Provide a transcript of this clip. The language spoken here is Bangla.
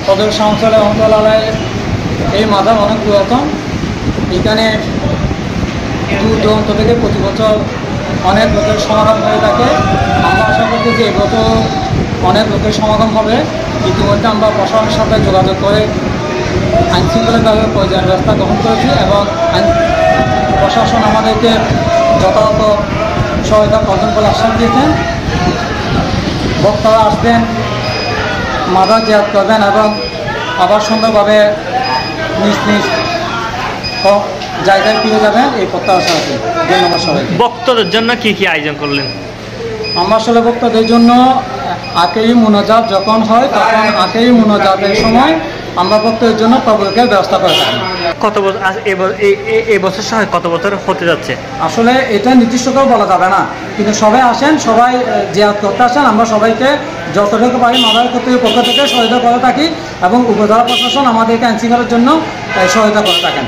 সদর সংসদে রহমতুল্লাহ এই মাদার অনেক পুরাতন। এখানে দূর দূরান্ত থেকে প্রতি বছর অনেক লোকের সমাগম হয়ে থাকে। আমরা আশা করতেছি এবছর অনেক লোকের সমাগম হবে। ইতিমধ্যে আমরা প্রশাসনের সাথে যোগাযোগ করে আইনশৃঙ্খলাভাবে প্রয়োজনীয় ব্যবস্থা গ্রহণ করেছি এবং প্রশাসন আমাদেরকে যথাযথ সহায়তা প্রদান করে আশ্বাস দিয়েছেন। বক্তারা আসবেন, মাদার জিয়ারত করবেন এবং আবার সুন্দরভাবে নিজ নিজ জায়গায় ফিরে যাবেন এই প্রত্যাশা আছে। ধন্যবাদ সবাইকে। বক্তাদের জন্য কি কি আয়োজন করলেন? আমরা আসলে বক্তাদের জন্য আখেরি মুনাজাত যখন হয় তখন আখেরি মুনাজাতের সময় আমরা বক্তাদের জন্য তবরুকের ব্যবস্থা করে থাকি। কত বছর এই বছর সহ কত বছর হতে যাচ্ছে? আসলে এটা নির্দিষ্ট করে বলা যাবে না, কিন্তু সবাই আসেন, সবাই জিয়ারত করতে আসেন। আমরা সবাইকে যতটুকু পারি মাদার কর্তৃপক্ষের পক্ষ থেকে সহায়তা করে থাকি এবং উপজেলা প্রশাসন আমাদেরকে আইনশৃঙ্খলার জন্য সহায়তা করে থাকেন।